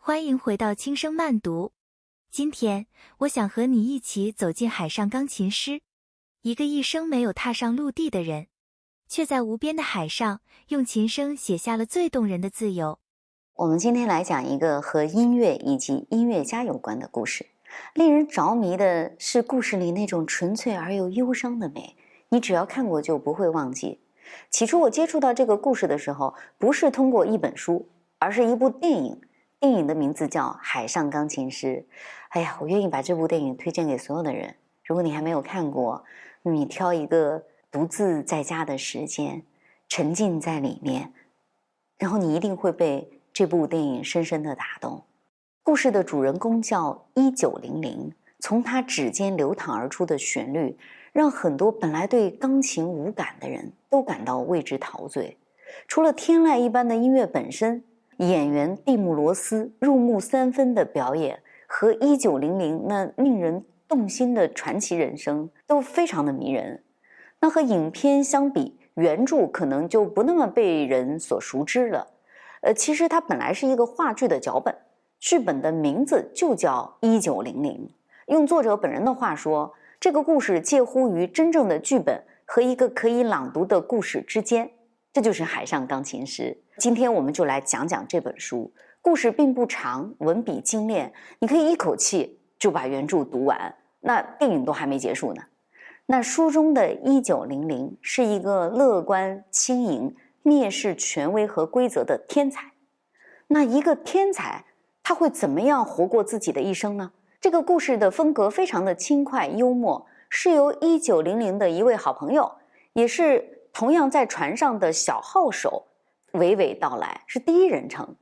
欢迎回到轻声慢读。今天，我想和你一起走进海上钢琴师，一个一生没有踏上陆地的人，却在无边的海上用琴声写下了最动人的自由。我们今天来讲一个和音乐以及音乐家有关的故事。令人着迷的是故事里那种纯粹而又忧伤的美，你只要看过就不会忘记。起初我接触到这个故事的时候，不是通过一本书，而是一部电影。电影的名字叫《海上钢琴师》。哎呀，我愿意把这部电影推荐给所有的人。如果你还没有看过，你挑一个独自在家的时间，沉浸在里面，然后你一定会被这部电影深深地打动。故事的主人公叫1900，从他指尖流淌而出的旋律，让很多本来对钢琴无感的人都感到为之陶醉。除了天籁一般的音乐本身，演员蒂姆·罗斯入木三分的表演和1900那令人动心的传奇人生都非常的迷人。那和影片相比，原著可能就不那么被人所熟知了。其实它本来是一个话剧的脚本，剧本的名字就叫1900。用作者本人的话说，这个故事介乎于真正的剧本和一个可以朗读的故事之间，这就是海上钢琴师。今天我们就来讲讲这本书。故事并不长，文笔精炼，你可以一口气就把原著读完，那电影都还没结束呢。那书中的1900是一个乐观轻盈、蔑视权威和规则的天才。那一个天才他会怎么样活过自己的一生呢？这个故事的风格非常的轻快幽默，是由1900的一位好朋友，也是同样在船上的小号手娓娓道来，是第一人称。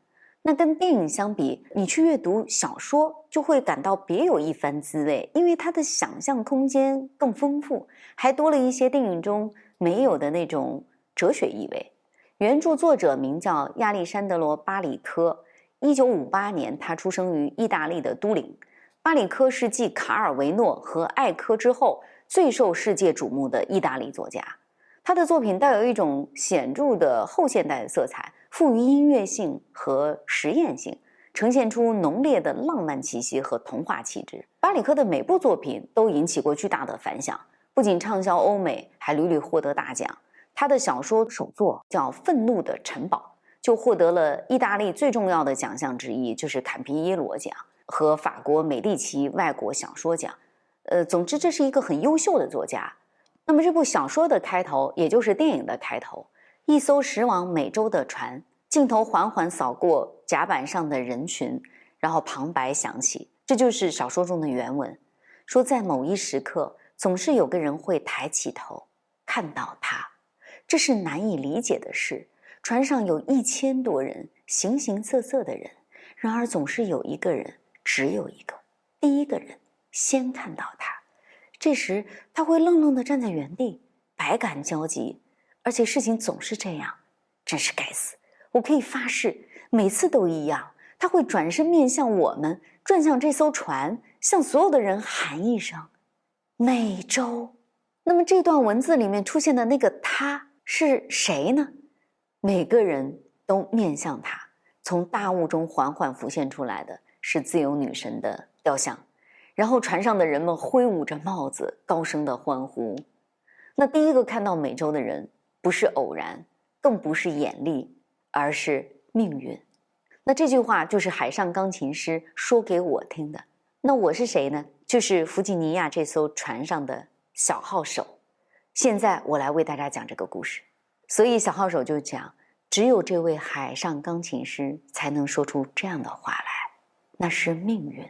那跟电影相比，你去阅读小说就会感到别有一番滋味，因为它的想象空间更丰富，还多了一些电影中没有的那种哲学意味。原著作者名叫亚历山德罗·巴里科，1958年他出生于意大利的都灵。巴里科是继卡尔维诺和艾科之后最受世界瞩目的意大利作家。他的作品带有一种显著的后现代色彩，富于音乐性和实验性，呈现出浓烈的浪漫气息和童话气质。巴里科的每部作品都引起过巨大的反响，不仅畅销欧美，还屡屡获得大奖。他的小说首作叫《愤怒的城堡》，就获得了意大利最重要的奖项之一，就是坎皮耶罗奖和法国美第奇外国小说奖。总之这是一个很优秀的作家。那么这部小说的开头，也就是电影的开头，一艘驶往美洲的船，镜头缓缓扫过甲板上的人群，然后旁白响起，这就是小说中的原文，说在某一时刻，总是有个人会抬起头，看到他，这是难以理解的事。船上有1000多人，形形色色的人，然而总是有一个人，只有一个，第一个人先看到他。这时他会愣愣地站在原地，百感交集，而且事情总是这样，真是该死。我可以发誓，每次都一样，他会转身面向我们，转向这艘船，向所有的人喊一声美洲。那么这段文字里面出现的那个他是谁呢？每个人都面向他，从大雾中缓缓浮现出来的是自由女神的雕像，然后船上的人们挥舞着帽子，高声的欢呼。那第一个看到美洲的人，不是偶然，更不是眼力，而是命运。那这句话就是海上钢琴师说给我听的。那我是谁呢？就是弗吉尼亚这艘船上的小号手。现在我来为大家讲这个故事。所以小号手就讲，只有这位海上钢琴师才能说出这样的话来，那是命运。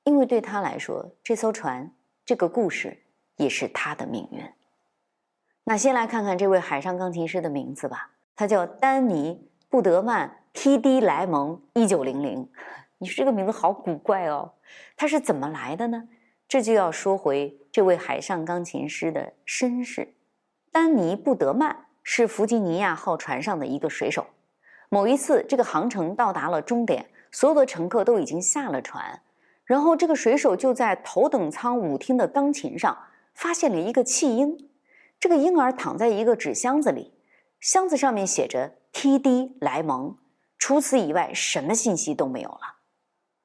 因为对他来说，这艘船，这个故事也是他的命运。那先来看看这位海上钢琴师的名字吧，他叫丹尼·布德曼 T.D. 莱蒙1900。你说这个名字好古怪哦，他是怎么来的呢？这就要说回这位海上钢琴师的身世。丹尼·布德曼是弗吉尼亚号船上的一个水手。某一次，这个航程到达了终点，所有的乘客都已经下了船，然后这个水手就在头等舱舞厅的钢琴上发现了一个弃婴。这个婴儿躺在一个纸箱子里，箱子上面写着 T.D. 莱蒙，除此以外什么信息都没有了。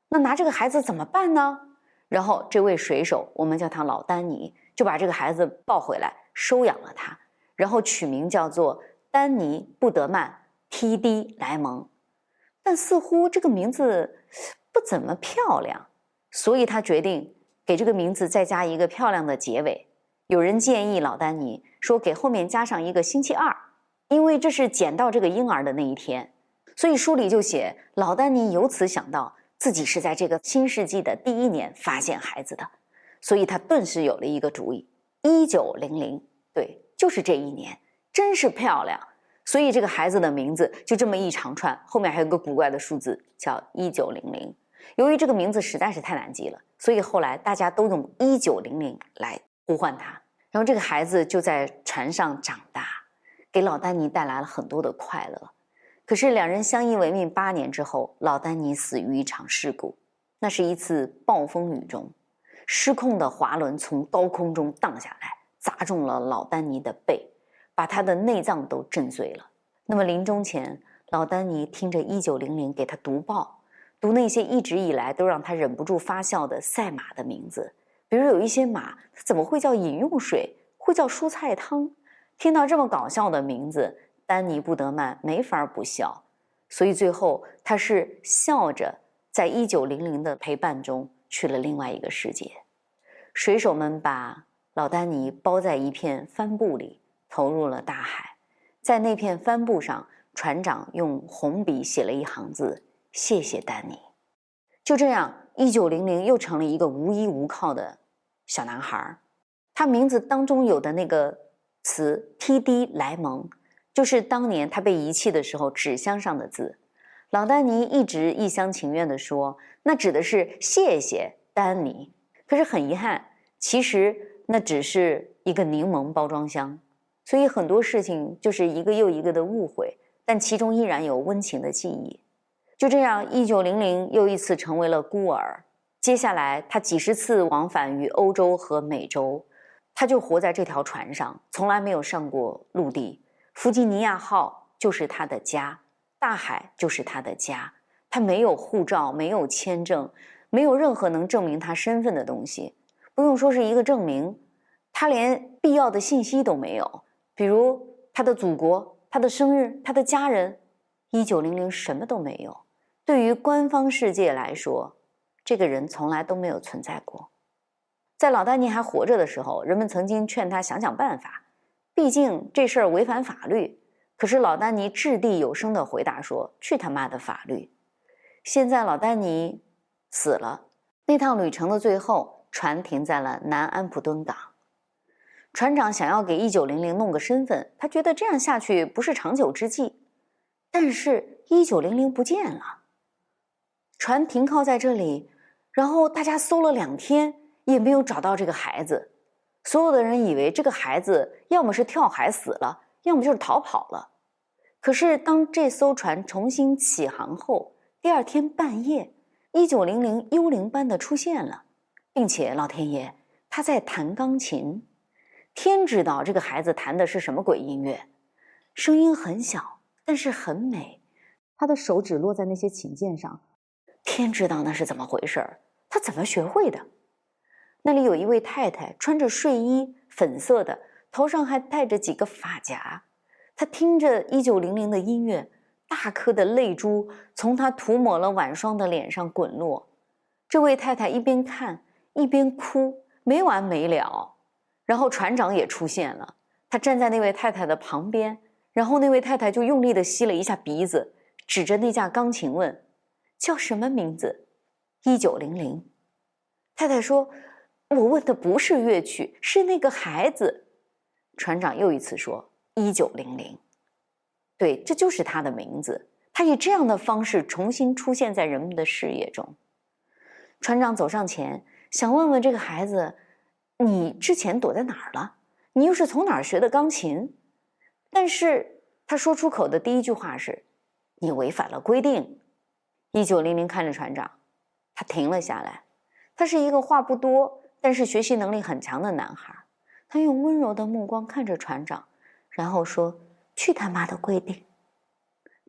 那拿这个孩子怎么办呢？然后这位水手，我们叫他老丹尼，就把这个孩子抱回来，收养了他，然后取名叫做丹尼·布德曼·T.D. 莱蒙。但似乎这个名字不怎么漂亮，所以他决定给这个名字再加一个漂亮的结尾。有人建议老丹尼说，给后面加上一个星期二，因为这是捡到这个婴儿的那一天。所以书里就写，老丹尼由此想到自己是在这个新世纪的第1年发现孩子的，所以他顿时有了一个主意，1900，对，就是这一年，真是漂亮。所以这个孩子的名字就这么一长串，后面还有个古怪的数字叫1900。由于这个名字实在是太难记了，所以后来大家都用1900来呼唤他。然后这个孩子就在船上长大，给老丹尼带来了很多的快乐。可是两人相依为命8年之后，老丹尼死于一场事故。那是一次暴风雨中，失控的滑轮从高空中荡下来，砸中了老丹尼的背，把他的内脏都震碎了。那么临终前，老丹尼听着1900给他读报，读那些一直以来都让他忍不住发笑的赛马的名字，比如有一些马怎么会叫饮用水，会叫蔬菜汤。听到这么搞笑的名字，丹尼·布德曼没法不笑，所以最后他是笑着在1900的陪伴中去了另外一个世界。水手们把老丹尼包在一片帆布里，投入了大海。在那片帆布上，船长用红笔写了一行字：谢谢丹尼。就这样，1900又成了一个无依无靠的小男孩。他名字当中有的那个词 T.D. 莱蒙，就是当年他被遗弃的时候纸箱上的字。老丹尼一直一厢情愿地说，那指的是谢谢丹尼。可是很遗憾，其实那只是一个柠檬包装箱。所以很多事情就是一个又一个的误会，但其中依然有温情的记忆。就这样，1900又一次成为了孤儿。接下来他几十次往返于欧洲和美洲，他就活在这条船上，从来没有上过陆地。弗吉尼亚号就是他的家，大海就是他的家。他没有护照，没有签证，没有任何能证明他身份的东西。不用说是一个证明，他连必要的信息都没有，比如他的祖国、他的生日、他的家人。1900什么都没有。对于官方世界来说，这个人从来都没有存在过。在老丹尼还活着的时候，人们曾经劝他想想办法，毕竟这事儿违反法律。可是老丹尼掷地有声地回答说，去他妈的法律。现在老丹尼死了，那趟旅程的最后，船停在了南安普敦港。船长想要给1900弄个身份，他觉得这样下去不是长久之计。但是1900不见了，船停靠在这里，然后大家搜了2天也没有找到这个孩子。所有的人以为这个孩子要么是跳海死了，要么就是逃跑了。可是当这艘船重新起航后，第2天半夜，1900幽灵般的出现了，并且老天爷，他在弹钢琴。天知道这个孩子弹的是什么鬼音乐，声音很小，但是很美。他的手指落在那些琴键上，天知道那是怎么回事，他怎么学会的？那里有一位太太，穿着睡衣，粉色的，头上还戴着几个发夹。她听着1900的音乐，大颗的泪珠从她涂抹了晚霜的脸上滚落。这位太太一边看一边哭，没完没了。然后船长也出现了，他站在那位太太的旁边，然后那位太太就用力地吸了一下鼻子，指着那架钢琴问，叫什么名字？1900。太太说，我问的不是乐曲，是那个孩子。船长又一次说1900。对，这就是他的名字。他以这样的方式重新出现在人们的视野中。船长走上前，想问问这个孩子，你之前躲在哪儿了？你又是从哪儿学的钢琴？但是他说出口的第一句话是，你违反了规定。1900看着船长，他停了下来。他是一个话不多，但是学习能力很强的男孩。他用温柔的目光看着船长，然后说，去他妈的规定。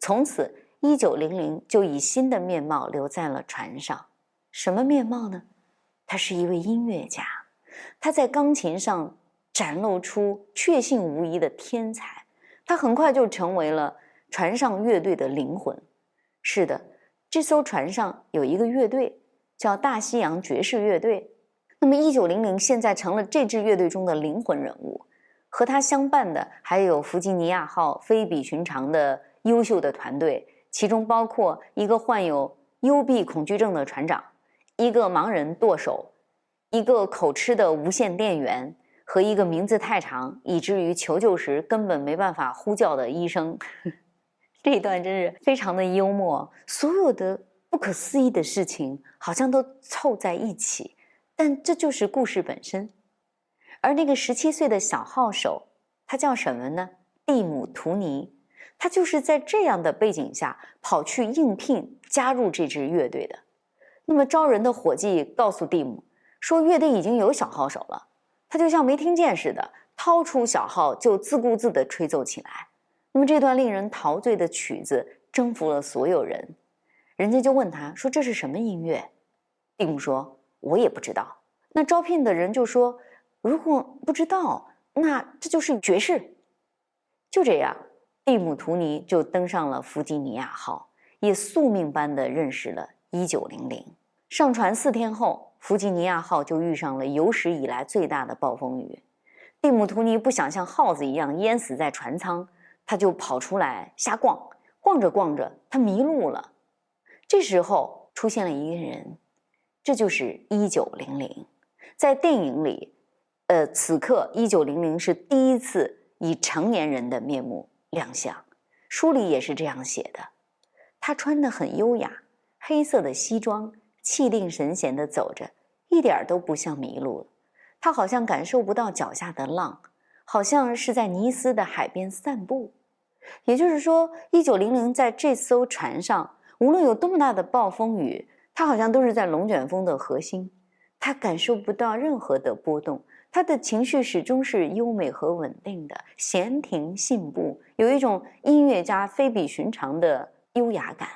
从此1900就以新的面貌留在了船上。什么面貌呢？他是一位音乐家，他在钢琴上展露出确信无疑的天才，他很快就成为了船上乐队的灵魂。是的，这艘船上有一个乐队，叫大西洋爵士乐队。那么1900现在成了这支乐队中的灵魂人物，和他相伴的还有弗吉尼亚号非比寻常的优秀的团队，其中包括一个患有幽闭恐惧症的船长，一个盲人舵手，一个口吃的无线电员，和一个名字太长以至于求救时根本没办法呼叫的医生。这一段真是非常的幽默，所有的不可思议的事情好像都凑在一起，但这就是故事本身。而那个17岁的小号手，他叫什么呢？蒂姆·图尼。他就是在这样的背景下跑去应聘加入这支乐队的。那么招人的伙计告诉蒂姆说，乐队已经有小号手了。他就像没听见似的，掏出小号就自顾自地吹奏起来。那么这段令人陶醉的曲子征服了所有人。人家就问他说，这是什么音乐？蒂姆说，我也不知道。那招聘的人就说，如果不知道，那这就是爵士。就这样，蒂姆·图尼就登上了弗吉尼亚号，也宿命般地认识了1900。上船4天后，弗吉尼亚号就遇上了有史以来最大的暴风雨。蒂姆·图尼不想像耗子一样淹死在船舱，他就跑出来瞎逛，逛着逛着，他迷路了。这时候出现了一个人，这就是1900。在电影里，此刻1900是第一次以成年人的面目亮相，书里也是这样写的。他穿得很优雅，黑色的西装，气定神闲地走着，一点都不像迷路了。他好像感受不到脚下的浪，好像是在尼斯的海边散步。也就是说，1900在这艘船上，无论有多么大的暴风雨，他好像都是在龙卷风的核心，他感受不到任何的波动，他的情绪始终是优美和稳定的，闲庭信步，有一种音乐家非比寻常的优雅感。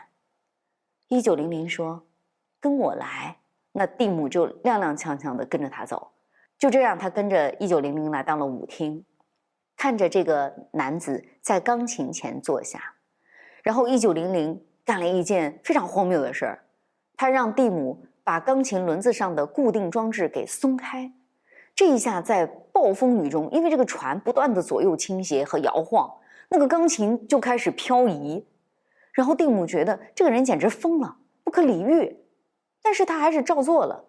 1900说，跟我来。那蒂姆就踉踉跄跄地跟着他走。就这样，他跟着1900来到了舞厅，看着这个男子在钢琴前坐下。然后1900干了一件非常荒谬的事儿，他让蒂姆把钢琴轮子上的固定装置给松开。这一下在暴风雨中，因为这个船不断的左右倾斜和摇晃，那个钢琴就开始漂移。然后蒂姆觉得这个人简直疯了，不可理喻，但是他还是照做了。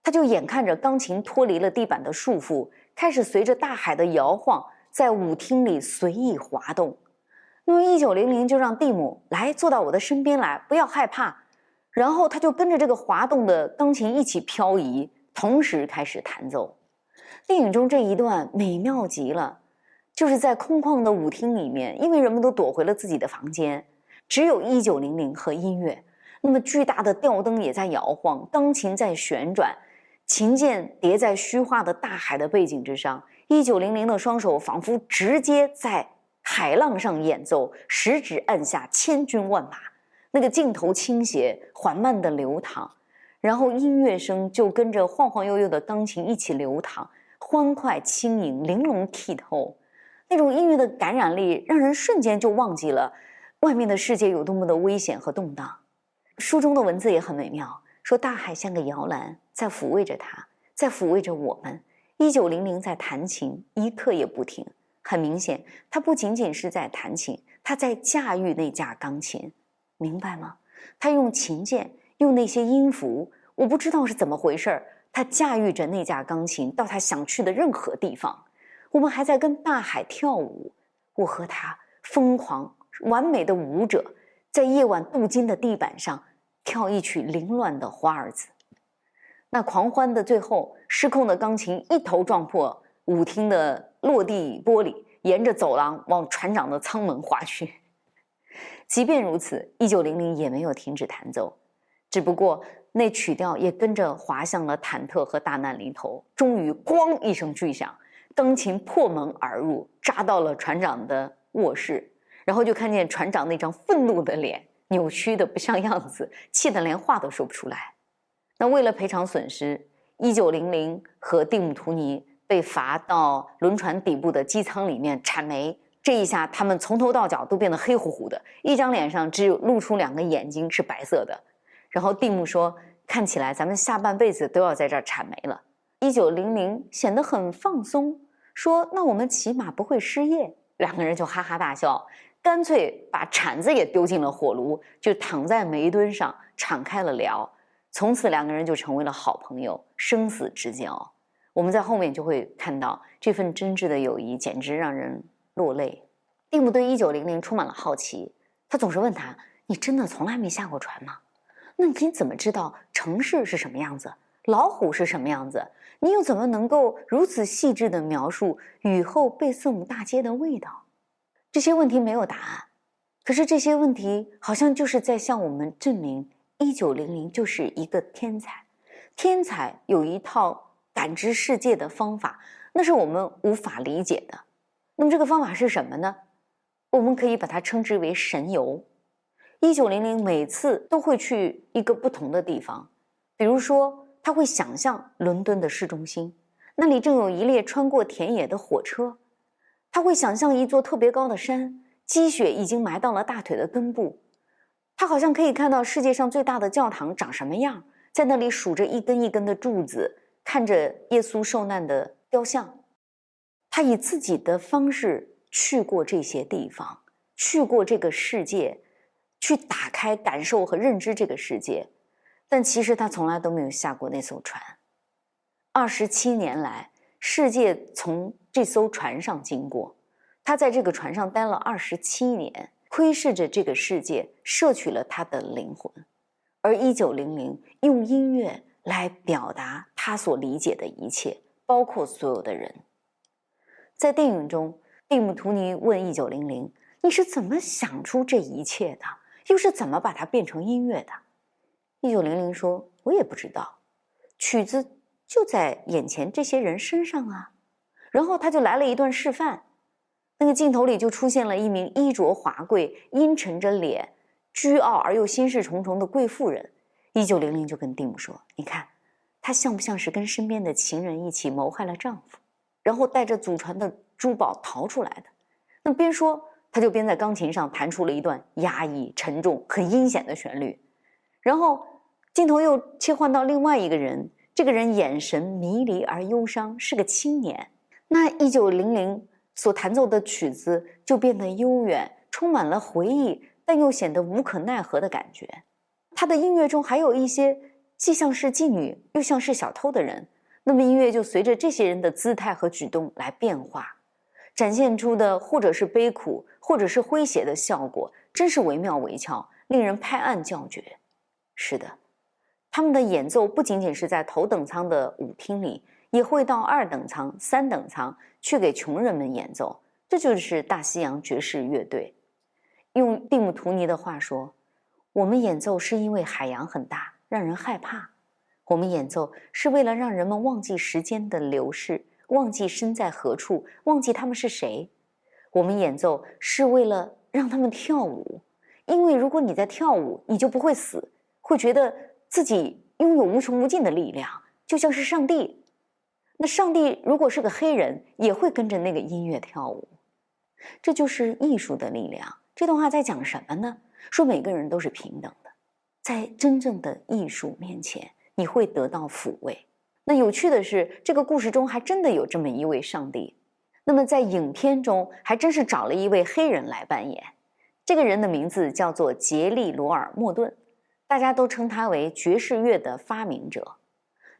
他就眼看着钢琴脱离了地板的束缚，开始随着大海的摇晃，在舞厅里随意滑动。那么1900就让蒂姆来坐到我的身边来，不要害怕。然后他就跟着这个滑动的钢琴一起漂移，同时开始弹奏。电影中这一段美妙极了，就是在空旷的舞厅里面，因为人们都躲回了自己的房间，只有1900和音乐。那么巨大的吊灯也在摇晃，钢琴在旋转，琴键叠在虚化的大海的背景之上。1900的双手仿佛直接在海浪上演奏，食指按下千军万马，那个镜头倾斜，缓慢地流淌，然后音乐声就跟着晃晃悠悠的钢琴一起流淌，欢快轻盈，玲珑剔透。那种音乐的感染力让人瞬间就忘记了外面的世界有多么的危险和动荡。书中的文字也很美妙，说大海像个摇篮，在抚慰着他，在抚慰着我们。1900在弹琴，一刻也不停。很明显，他不仅仅是在弹琴，他在驾驭那架钢琴，明白吗？他用琴键，用那些音符，我不知道是怎么回事，他驾驭着那架钢琴到他想去的任何地方。我们还在跟大海跳舞，我和他疯狂完美的舞者，在夜晚镀金的地板上跳一曲凌乱的华尔兹。那狂欢的最后，失控的钢琴一头撞破舞厅的落地玻璃，沿着走廊往船长的舱门滑去。即便如此，1900也没有停止弹奏，只不过那曲调也跟着滑向了忐忑和大难临头。终于咣一声巨响，钢琴破门而入，扎到了船长的卧室。然后就看见船长那张愤怒的脸，扭曲的不像样子，气得连话都说不出来。那为了赔偿损失，1900和蒂姆图尼被罚到轮船底部的机舱里面铲煤。这一下，他们从头到脚都变得黑乎乎的，一张脸上只有露出2个眼睛是白色的。然后蒂姆说：“看起来咱们下半辈子都要在这儿铲煤了。”1900显得很放松，说：“那我们起码不会失业。”2个人就哈哈大笑，干脆把铲子也丢进了火炉，就躺在煤墩上敞开了聊。从此2个人就成为了好朋友，生死之交。我们在后面就会看到这份真挚的友谊简直让人落泪。蒂姆对1900充满了好奇，他总是问他：“你真的从来没下过船吗？那你怎么知道城市是什么样子，老虎是什么样子？你又怎么能够如此细致地描述雨后贝瑟姆大街的味道？”这些问题没有答案，可是这些问题好像就是在向我们证明1900就是一个天才。天才有一套感知世界的方法，那是我们无法理解的。那么这个方法是什么呢？我们可以把它称之为神游。1900每次都会去一个不同的地方，比如说他会想象伦敦的市中心，那里正有一列穿过田野的火车。他会想象一座特别高的山，积雪已经埋到了大腿的根部。他好像可以看到世界上最大的教堂长什么样，在那里数着一根一根的柱子，看着耶稣受难的雕像。他以自己的方式去过这些地方，去过这个世界，去打开感受和认知这个世界，但其实他从来都没有下过那艘船。27年来，世界从这艘船上经过，他在这个船上待了27年，窥视着这个世界，摄取了他的灵魂。而1900用音乐来表达他所理解的一切，包括所有的人。在电影中，蒂姆图尼问1900：“你是怎么想出这一切的？又是怎么把它变成音乐的？”1900说：“我也不知道，曲子就在眼前这些人身上啊。”然后他就来了一段示范，那个镜头里就出现了一名衣着华贵、阴沉着脸、倨傲而又心事重重的贵妇人。1900就跟蒂姆说：“你看，她像不像是跟身边的情人一起谋害了丈夫，然后带着祖传的珠宝逃出来的？”那边说，他就边在钢琴上弹出了一段压抑、沉重、很阴险的旋律。然后镜头又切换到另外一个人，这个人眼神迷离而忧伤，是个青年。那1900所弹奏的曲子就变得悠远，充满了回忆，但又显得无可奈何的感觉。他的音乐中还有一些既像是妓女又像是小偷的人，那么音乐就随着这些人的姿态和举动来变化，展现出的或者是悲苦，或者是诙谐的效果，真是惟妙惟肖，令人拍案叫绝。是的，他们的演奏不仅仅是在头等舱的舞厅里，也会到2等舱、3等舱去给穷人们演奏，这就是大西洋爵士乐队。用蒂姆图尼的话说，我们演奏是因为海洋很大，让人害怕；我们演奏是为了让人们忘记时间的流逝，忘记身在何处，忘记他们是谁。我们演奏是为了让他们跳舞，因为如果你在跳舞，你就不会死，会觉得自己拥有无穷无尽的力量，就像是上帝。那上帝如果是个黑人，也会跟着那个音乐跳舞。这就是艺术的力量。这段话在讲什么呢？说每个人都是平等的，在真正的艺术面前，你会得到抚慰。那有趣的是，这个故事中还真的有这么一位上帝。那么在影片中，还真是找了一位黑人来扮演。这个人的名字叫做杰利·罗尔·莫顿，大家都称他为爵士乐的发明者。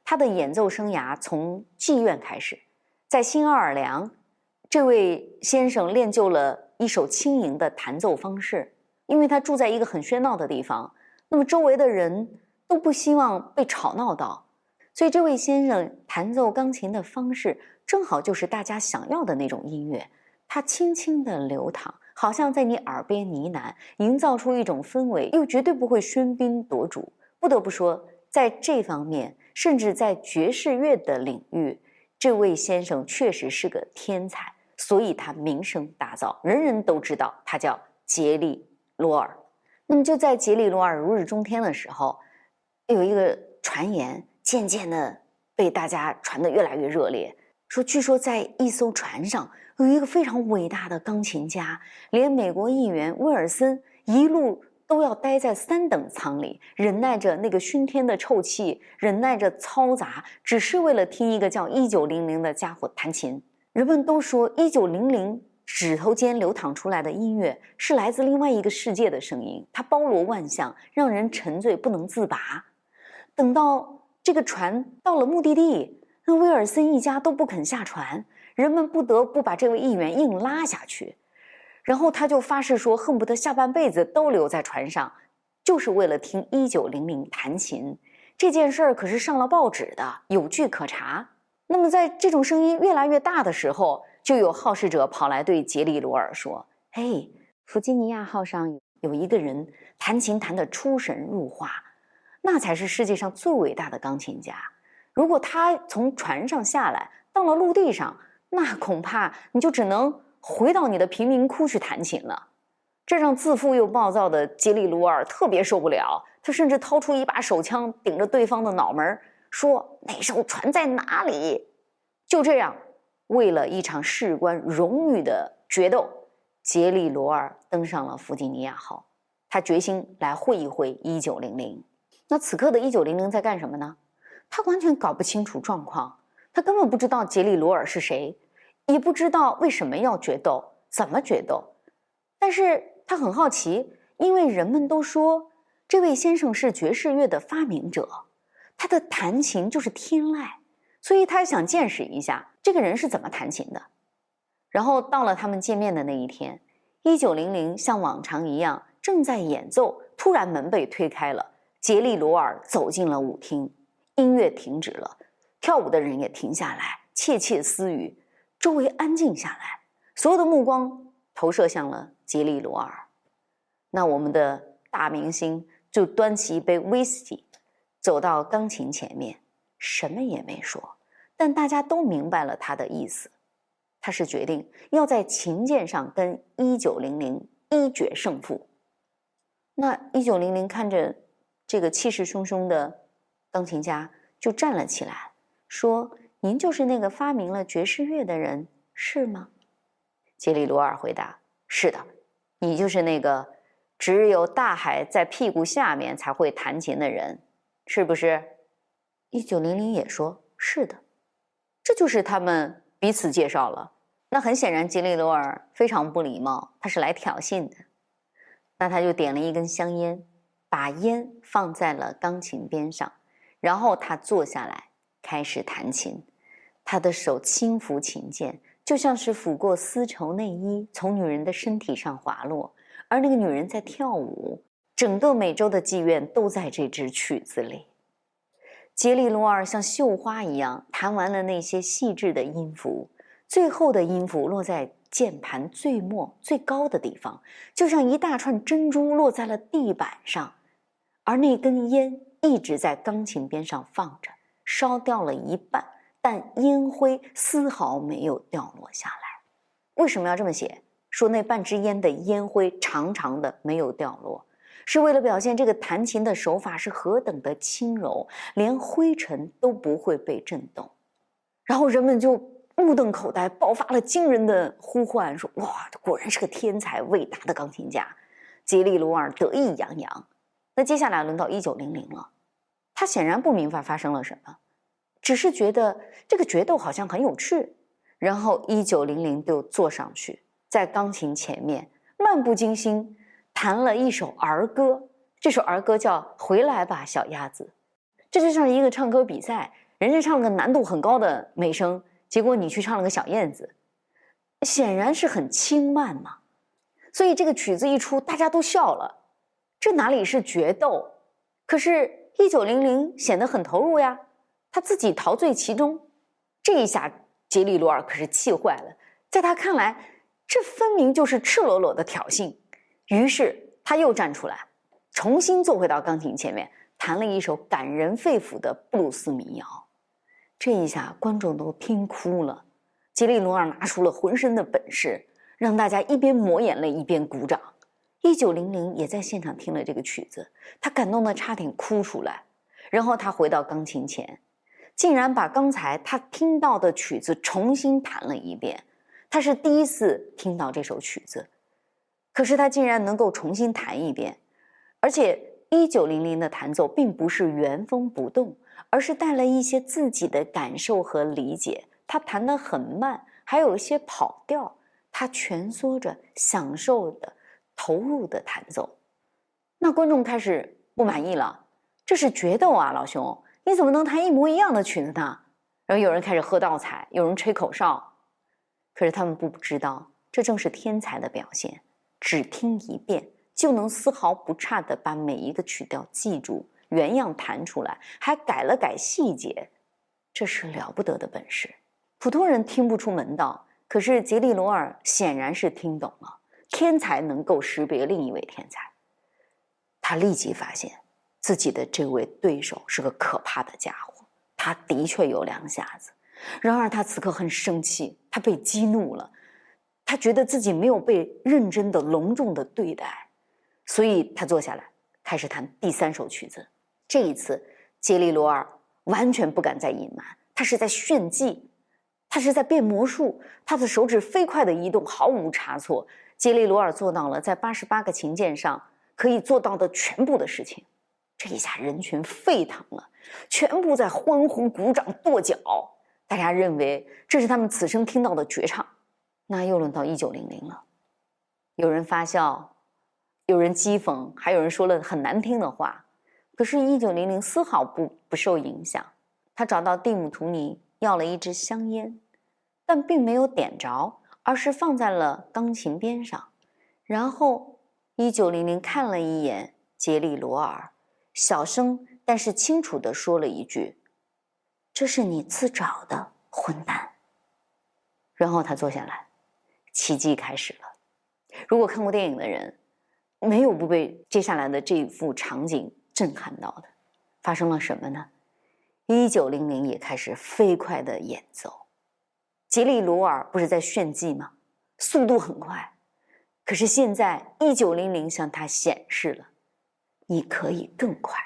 他的演奏生涯从妓院开始，在新奥尔良，这位先生练就了一手轻盈的弹奏方式。因为他住在一个很喧闹的地方，那么周围的人都不希望被吵闹到，所以这位先生弹奏钢琴的方式正好就是大家想要的那种音乐。它轻轻地流淌，好像在你耳边呢喃，营造出一种氛围，又绝对不会喧宾夺主。不得不说，在这方面，甚至在爵士乐的领域，这位先生确实是个天才，所以他名声大噪，人人都知道他叫杰利·罗尔。那么就在杰利·罗尔如日中天的时候，有一个传言渐渐的被大家传得越来越热烈，说据说在一艘船上有一个非常伟大的钢琴家，连美国议员威尔森一路都要待在3等舱里，忍耐着那个熏天的臭气，忍耐着嘈杂，只是为了听一个叫1900的家伙弹琴。人们都说1900指头间流淌出来的音乐是来自另外一个世界的声音，它包罗万象，让人沉醉不能自拔。等到这个船到了目的地，那威尔森一家都不肯下船，人们不得不把这位议员硬拉下去。然后他就发誓说，恨不得下半辈子都留在船上，就是为了听1900弹琴。这件事儿可是上了报纸的，有据可查。那么在这种声音越来越大的时候，就有好事者跑来对杰里罗尔说，嘿，弗吉尼亚号上有一个人弹琴弹得出神入化，那才是世界上最伟大的钢琴家。如果他从船上下来到了陆地上，那恐怕你就只能回到你的贫民窟去弹琴了。这让自负又暴躁的杰里罗尔特别受不了，他甚至掏出一把手枪顶着对方的脑门，说那艘船在哪里？就这样，为了一场事关荣誉的决斗，杰里罗尔登上了弗吉尼亚号，他决心来会一会1900。那此刻的1900在干什么呢？他完全搞不清楚状况，他根本不知道杰里罗尔是谁，也不知道为什么要决斗，怎么决斗。但是他很好奇，因为人们都说这位先生是爵士乐的发明者，他的弹琴就是天籁，所以他想见识一下这个人是怎么弹琴的。然后到了他们见面的那一天，1900像往常一样正在演奏，突然门被推开了，杰里罗尔走进了舞厅，音乐停止了，跳舞的人也停下来窃窃私语，周围安静下来，所有的目光投射向了杰里罗尔。那我们的大明星就端起一杯威士忌，走到钢琴前面，什么也没说，但大家都明白了他的意思。他是决定要在琴键上跟1900一决胜负。那1900看着这个气势汹汹的钢琴家，就站了起来，说：“您就是那个发明了爵士乐的人，是吗？”杰里罗尔回答：“是的，你就是那个只有大海在屁股下面才会弹琴的人，是不是？”1900也说：“是的。”这就是他们彼此介绍了。那很显然杰里罗尔非常不礼貌，他是来挑衅的。那他就点了一根香烟，把烟放在了钢琴边上，然后他坐下来开始弹琴。他的手轻抚琴键，就像是抚过丝绸内衣从女人的身体上滑落，而那个女人在跳舞。整个美洲的妓院都在这支曲子里。杰里罗尔像绣花一样弹完了那些细致的音符，最后的音符落在键盘最末最高的地方，就像一大串珍珠落在了地板上，而那根烟一直在钢琴边上放着，烧掉了一半，但烟灰丝毫没有掉落下来。为什么要这么写？说那半支烟的烟灰长长的没有掉落，是为了表现这个弹琴的手法是何等的轻柔，连灰尘都不会被震动。然后人们就目瞪口呆，爆发了惊人的呼唤，说：“哇，这果然是个天才，伟大的钢琴家！”杰里罗尔得意洋洋。那接下来轮到1900了，他显然不明白发生了什么，只是觉得这个决斗好像很有趣。然后1900就坐上去，在钢琴前面漫不经心弹了一首儿歌，这首儿歌叫《回来吧，小鸭子》。这就像一个唱歌比赛，人家唱了个难度很高的美声，结果你去唱了个小燕子，显然是很轻慢嘛。所以这个曲子一出，大家都笑了。这哪里是决斗？可是1900显得很投入呀，他自己陶醉其中。这一下杰里罗尔可是气坏了，在他看来，这分明就是赤裸裸的挑衅。于是他又站出来，重新坐回到钢琴前面，弹了一首感人肺腑的布鲁斯民谣。这一下观众都听哭了，杰里罗尔拿出了浑身的本事，让大家一边抹眼泪一边鼓掌。1900也在现场听了这个曲子，他感动得差点哭出来。然后他回到钢琴前，竟然把刚才他听到的曲子重新弹了一遍。他是第一次听到这首曲子，可是他竟然能够重新弹一遍，而且1900的弹奏并不是原封不动，而是带了一些自己的感受和理解。他弹得很慢，还有一些跑调，他蜷缩着，享受的、投入的弹奏。那观众开始不满意了，这是决斗啊，老兄，你怎么能弹一模一样的曲子呢？然后有人开始喝倒彩，有人吹口哨，可是他们不知道，这正是天才的表现。只听一遍就能丝毫不差地把每一个曲调记住，原样弹出来，还改了改细节，这是了不得的本事。普通人听不出门道，可是杰利罗尔显然是听懂了。天才能够识别另一位天才，他立即发现自己的这位对手是个可怕的家伙，他的确有两下子。然而他此刻很生气，他被激怒了，他觉得自己没有被认真的隆重的对待，所以他坐下来开始弹第3首曲子。这一次杰利罗尔完全不敢再隐瞒，他是在炫技，他是在变魔术，他的手指飞快的移动，毫无差错。杰利罗尔做到了在88个琴键上可以做到的全部的事情。这一下人群沸腾了，全部在欢呼鼓掌跺脚，大家认为这是他们此生听到的绝唱。那又轮到1900了，有人发笑，有人讥讽，还有人说了很难听的话。可是1900丝毫不受影响，他找到蒂姆图尼要了一支香烟，但并没有点着，而是放在了钢琴边上。然后1900看了一眼杰利罗尔，小声但是清楚地说了一句：“这是你自找的，混蛋。”然后他坐下来，奇迹开始了。如果看过电影的人，没有不被接下来的这一幅场景震撼到的。发生了什么呢？1900也开始飞快地演奏。杰利罗尔不是在炫技吗？速度很快。可是现在1900向他显示了，你可以更快。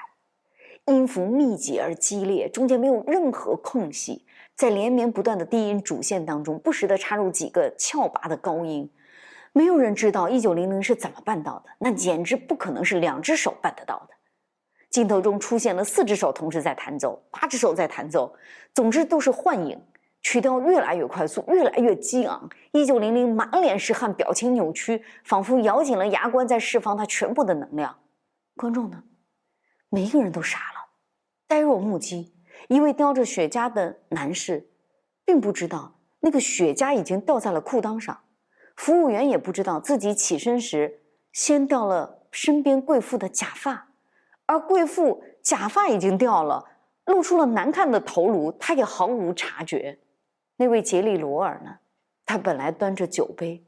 音符密集而激烈，中间没有任何空隙，在连绵不断的低音主线当中，不时地插入几个翘拔的高音。没有人知道1900是怎么办到的，那简直不可能是2只手办得到的。镜头中出现了4只手同时在弹奏，8只手在弹奏，总之都是幻影。曲调越来越快速，越来越激昂。1900满脸是汗，表情扭曲，仿佛咬紧了牙关在释放他全部的能量。观众呢？每一个人都傻了，呆若木鸡。一位叼着雪茄的男士并不知道那个雪茄已经掉在了裤裆上，服务员也不知道自己起身时先掉了身边贵妇的假发，而贵妇假发已经掉了，露出了难看的头颅，他也毫无察觉。那位杰利罗尔呢？他本来端着酒杯，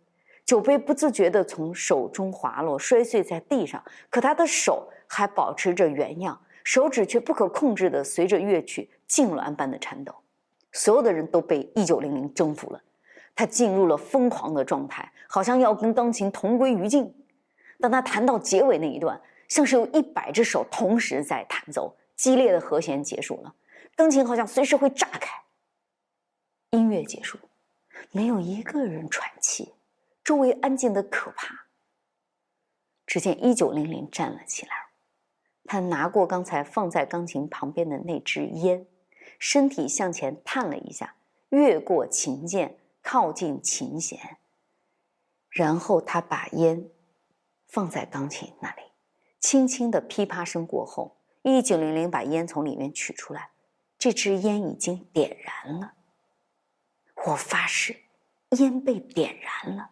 酒杯不自觉地从手中滑落，摔碎在地上，可他的手还保持着原样，手指却不可控制地随着乐曲痉挛般的颤抖。所有的人都被1900征服了，他进入了疯狂的状态，好像要跟钢琴同归于尽。当他弹到结尾那一段，像是有100只手同时在弹奏，激烈的和弦结束了，钢琴好像随时会炸开。音乐结束，没有一个人喘气，周围安静的可怕。只见1900站了起来，他拿过刚才放在钢琴旁边的那支烟，身体向前探了一下，越过琴键，靠近琴弦。然后他把烟放在钢琴那里，轻轻的噼啪声过后，1900把烟从里面取出来，这支烟已经点燃了。我发誓，烟被点燃了。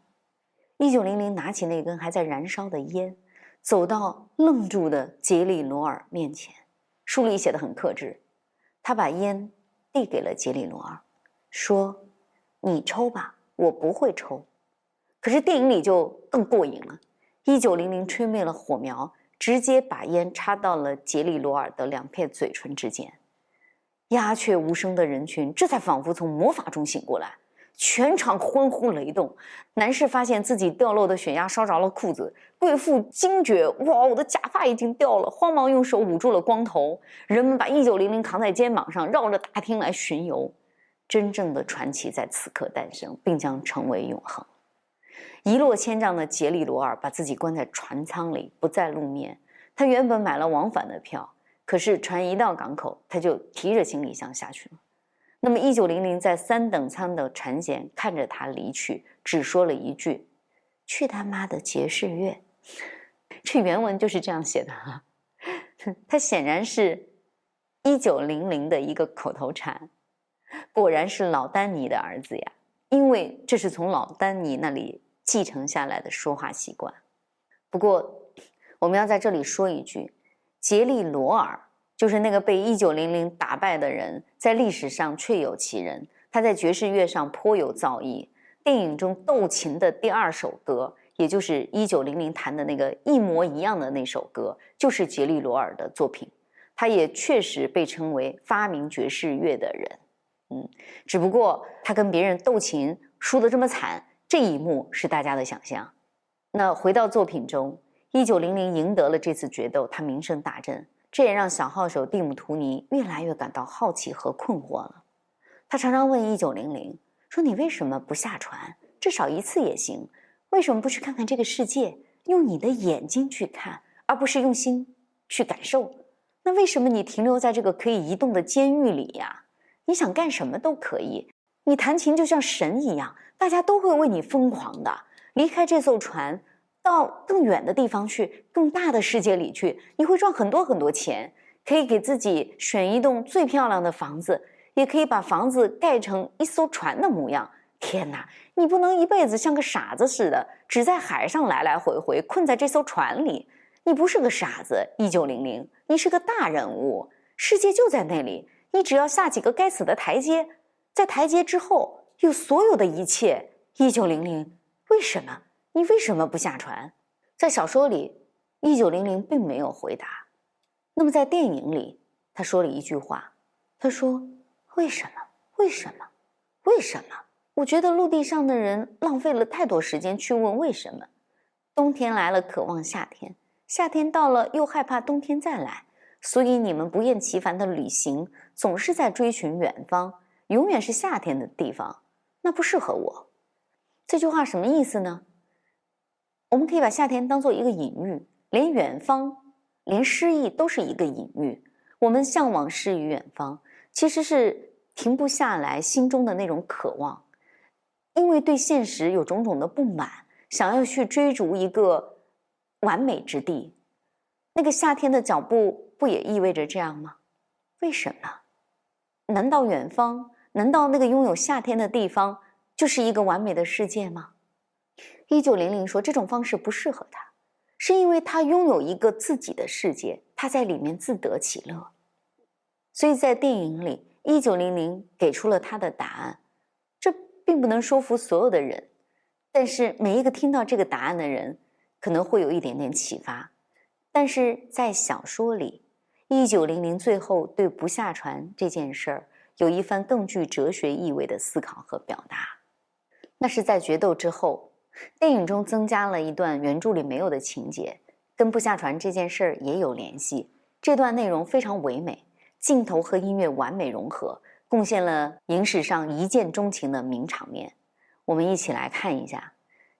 1900拿起那根还在燃烧的烟，走到愣住的杰利罗尔面前。书里写得很克制，他把烟递给了杰利罗尔，说：“你抽吧，我不会抽。”可是电影里就更过瘾了。1900吹灭了火苗，直接把烟插到了杰利罗尔的2片嘴唇之间。鸦雀无声的人群这才仿佛从魔法中醒过来，全场欢呼雷动。男士发现自己掉落的血压烧着了裤子，贵妇惊觉，哇，我的假发已经掉了，慌忙用手捂住了光头。人们把1900扛在肩膀上，绕着大厅来巡游。真正的传奇在此刻诞生，并将成为永恒。一落千丈的杰里罗尔把自己关在船舱里，不再露面。他原本买了往返的票，可是船一到港口，他就提着行李箱下去了。那么1900在3等舱的船舷看着他离去，只说了一句：“去他妈的爵士乐。”这原文就是这样写的哈。他显然是1900的一个口头禅，果然是老丹尼的儿子呀，因为这是从老丹尼那里继承下来的说话习惯。不过我们要在这里说一句，杰利罗尔就是那个被1900打败的人，在历史上确有其人。他在爵士乐上颇有造诣。电影中斗琴的第2首歌，也就是1900弹的那个一模一样的那首歌，就是杰利罗尔的作品。他也确实被称为发明爵士乐的人。只不过他跟别人斗琴输得这么惨，这一幕是大家的想象。那回到作品中，1900赢得了这次决斗，他名声大振。这也让小号手蒂姆·图尼越来越感到好奇和困惑了。他常常问1900说：“你为什么不下船？至少一次也行。为什么不去看看这个世界？用你的眼睛去看，而不是用心去感受？那为什么你停留在这个可以移动的监狱里呀？你想干什么都可以。你弹琴就像神一样，大家都会为你疯狂的。离开这艘船，到更远的地方去，更大的世界里去，你会赚很多很多钱，可以给自己选一栋最漂亮的房子，也可以把房子盖成一艘船的模样。天哪，你不能一辈子像个傻子似的，只在海上来来回回，困在这艘船里。你不是个傻子，1900，你是个大人物，世界就在那里，你只要下几个该死的台阶，在台阶之后有所有的一切。1900，为什么？你为什么不下船？在小说里，1900并没有回答。那么在电影里，他说了一句话，他说：“为什么？为什么？为什么？我觉得陆地上的人浪费了太多时间去问为什么。冬天来了，渴望夏天；夏天到了，又害怕冬天再来。所以你们不厌其烦的旅行，总是在追寻远方，永远是夏天的地方，那不适合我。”这句话什么意思呢？我们可以把夏天当做一个隐喻，连远方，连诗意都是一个隐喻。我们向往诗与远方，其实是停不下来心中的那种渴望，因为对现实有种种的不满，想要去追逐一个完美之地。那个夏天的脚步不也意味着这样吗？为什么？难道远方，难道那个拥有夏天的地方就是一个完美的世界吗？1900说这种方式不适合他，是因为他拥有一个自己的世界，他在里面自得其乐。所以在电影里，1900给出了他的答案。这并不能说服所有的人，但是每一个听到这个答案的人可能会有一点点启发。但是在小说里，1900最后对不下船这件事儿有一番更具哲学意味的思考和表达。那是在决斗之后，电影中增加了一段原著里没有的情节，跟不下船这件事儿也有联系。这段内容非常唯美，镜头和音乐完美融合，贡献了影史上一见钟情的名场面。我们一起来看一下，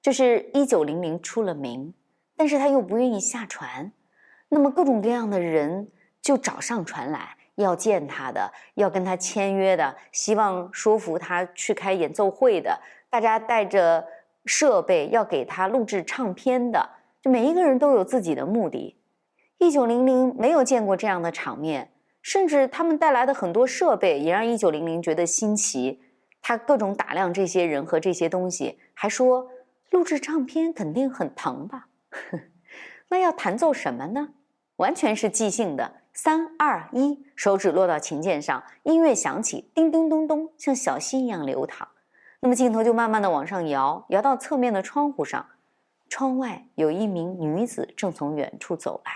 就是1900出了名，但是他又不愿意下船，那么各种各样的人就找上船来，要见他的，要跟他签约的，希望说服他去开演奏会的，大家带着设备要给他录制唱片的，就每一个人都有自己的目的。1900没有见过这样的场面，甚至他们带来的很多设备也让1900觉得新奇。他各种打量这些人和这些东西，还说录制唱片肯定很疼吧？那要弹奏什么呢？完全是即兴的，3、2、1，手指落到琴键上，音乐响起，叮叮咚咚，像小溪一样流淌。那么镜头就慢慢的往上摇，摇到侧面的窗户上，窗外有一名女子正从远处走来，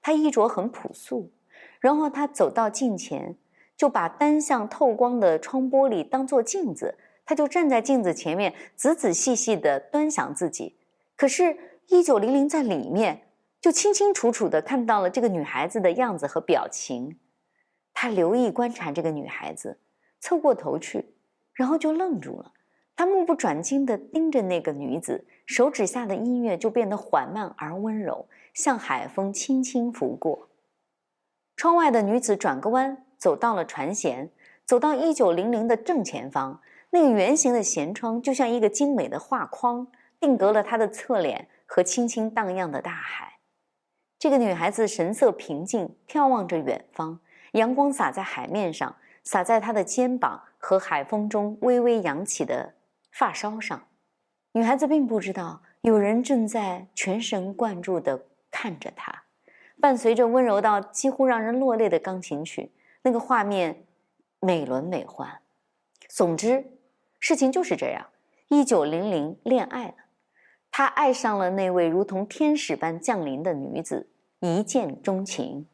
她衣着很朴素，然后她走到镜前，就把单向透光的窗玻璃当作镜子，他就站在镜子前面，仔仔细细地端详自己。可是1900在里面就清清楚楚地看到了这个女孩子的样子和表情。他留意观察这个女孩子，凑过头去，然后就愣住了。他目不转睛地盯着那个女子，手指下的音乐就变得缓慢而温柔，像海风轻轻拂过。窗外的女子转个弯，走到了船舷，走到1900的正前方。那个圆形的舷窗就像一个精美的画框，定格了她的侧脸和轻轻荡漾的大海。这个女孩子神色平静，眺望着远方，阳光洒在海面上，洒在她的肩膀和海风中微微扬起的发梢上。女孩子并不知道有人正在全神贯注地看着她，伴随着温柔到几乎让人落泪的钢琴曲，那个画面美轮美奂。总之，事情就是这样，1900恋爱了，他爱上了那位如同天使般降临的女子，一见钟情。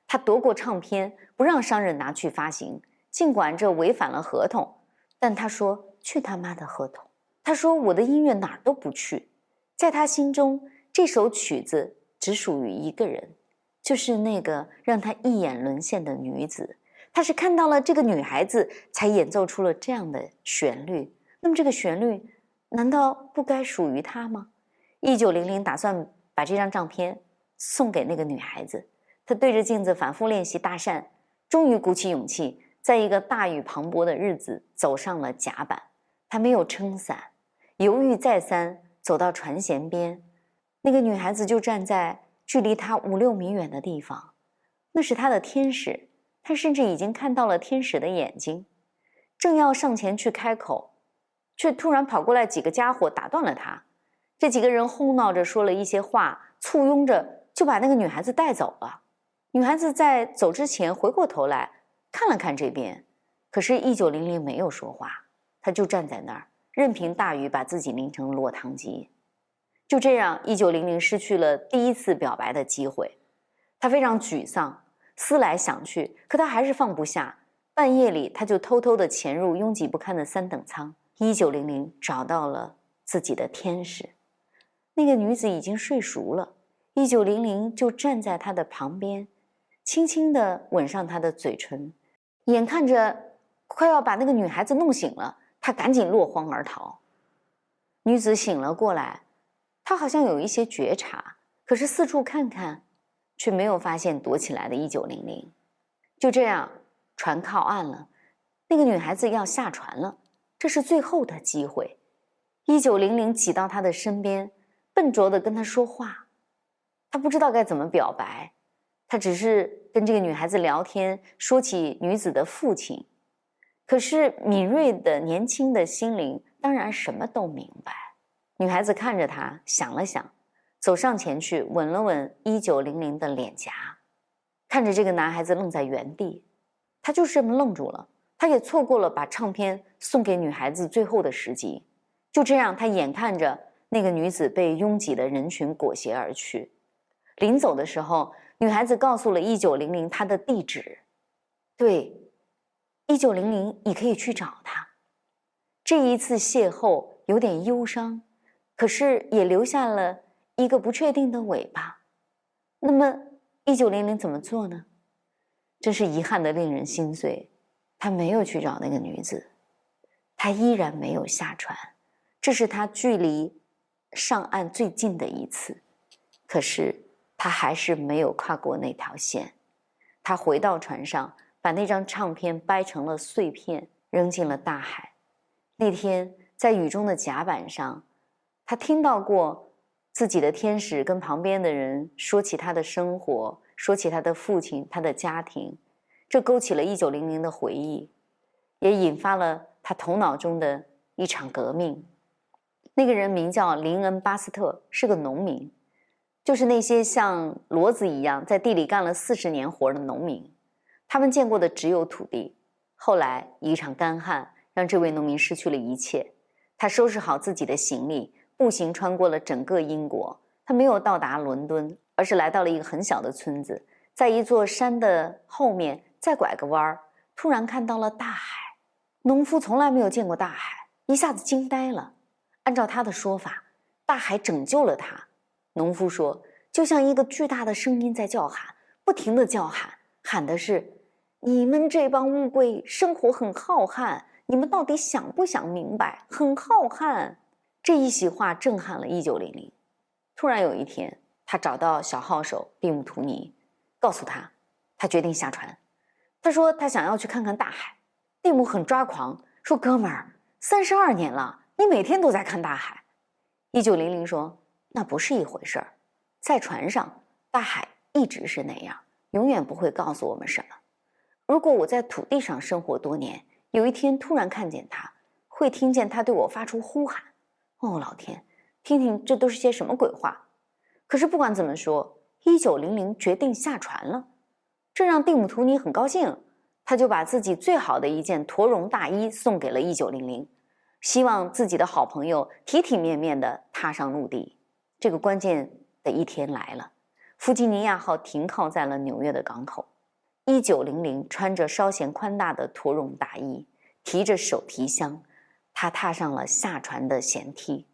他夺过唱片，不让商人拿去发行，尽管这违反了合同，但他说去他妈的合同。他说我的音乐哪儿都不去。在他心中，这首曲子只属于一个人，就是那个让他一眼沦陷的女子。他是看到了这个女孩子才演奏出了这样的旋律，那么这个旋律难道不该属于他吗？1900打算把这张唱片送给那个女孩子。他对着镜子反复练习搭讪，终于鼓起勇气，在一个大雨磅礴的日子走上了甲板。他没有撑伞，犹豫再三，走到船舷边，那个女孩子就站在距离他5-6米远的地方。那是他的天使，他甚至已经看到了天使的眼睛，正要上前去开口，却突然跑过来几个家伙打断了他。这几个人哄闹着说了一些话，簇拥着就把那个女孩子带走了。女孩子在走之前回过头来看了看这边，可是1900没有说话，他就站在那儿，任凭大雨把自己淋成落汤鸡。就这样，1900失去了第一次表白的机会。他非常沮丧，思来想去，可他还是放不下。半夜里，他就偷偷地潜入拥挤不堪的3等舱。1900找到了自己的天使，那个女子已经睡熟了。1900就站在她的旁边，轻轻地吻上她的嘴唇。眼看着快要把那个女孩子弄醒了，他赶紧落荒而逃。女子醒了过来，她好像有一些觉察，可是四处看看，却没有发现躲起来的1900。就这样，船靠岸了，那个女孩子要下船了，这是最后的机会。1900挤到她的身边，笨拙地跟她说话。他不知道该怎么表白，他只是跟这个女孩子聊天，说起女子的父亲。可是敏锐的年轻的心灵当然什么都明白。女孩子看着他，想了想，走上前去吻了吻1900的脸颊。看着这个男孩子愣在原地，他就是这么愣住了。他也错过了把唱片送给女孩子最后的时机。就这样，他眼看着那个女子被拥挤的人群裹挟而去。临走的时候，女孩子告诉了1900她的地址。对，1900你可以去找她。这一次邂逅有点忧伤，可是也留下了一个不确定的尾巴。那么1900怎么做呢？真是遗憾的令人心碎。他没有去找那个女子，他依然没有下船。这是他距离上岸最近的一次，可是他还是没有跨过那条线。他回到船上，把那张唱片掰成了碎片，扔进了大海。那天在雨中的甲板上，他听到过自己的天使跟旁边的人说起他的生活，说起他的父亲，他的家庭。这勾起了1900的回忆，也引发了他头脑中的一场革命。那个人名叫林恩·巴斯特，是个农民，就是那些像骡子一样在地里干了40年活的农民。他们见过的只有土地。后来一场干旱让这位农民失去了一切。他收拾好自己的行李，步行穿过了整个英国。他没有到达伦敦，而是来到了一个很小的村子，在一座山的后面再拐个弯儿，突然看到了大海。农夫从来没有见过大海，一下子惊呆了。按照他的说法，大海拯救了他。农夫说，就像一个巨大的声音在叫喊，不停地叫喊，喊的是：你们这帮乌龟，生活很浩瀚，你们到底想不想明白？很浩瀚。这一席话震撼了1900。突然有一天，他找到小号手蒂姆图尼，告诉他，他决定下船。他说他想要去看看大海。蒂姆很抓狂，说：哥们儿，32年了，你每天都在看大海。1900说，那不是一回事儿，在船上，大海一直是那样，永远不会告诉我们什么。如果我在土地上生活多年，有一天突然看见他，会听见他对我发出呼喊。哦，老天，听听这都是些什么鬼话。可是不管怎么说，1900决定下船了，这让蒂姆图尼很高兴。他就把自己最好的一件驼绒大衣送给了1900，希望自己的好朋友体体面面地踏上陆地。这个关键的一天来了，弗吉尼亚号停靠在了纽约的港口。1900穿着稍显宽大的驼绒大衣，提着手提箱，他踏上了下船的舷梯。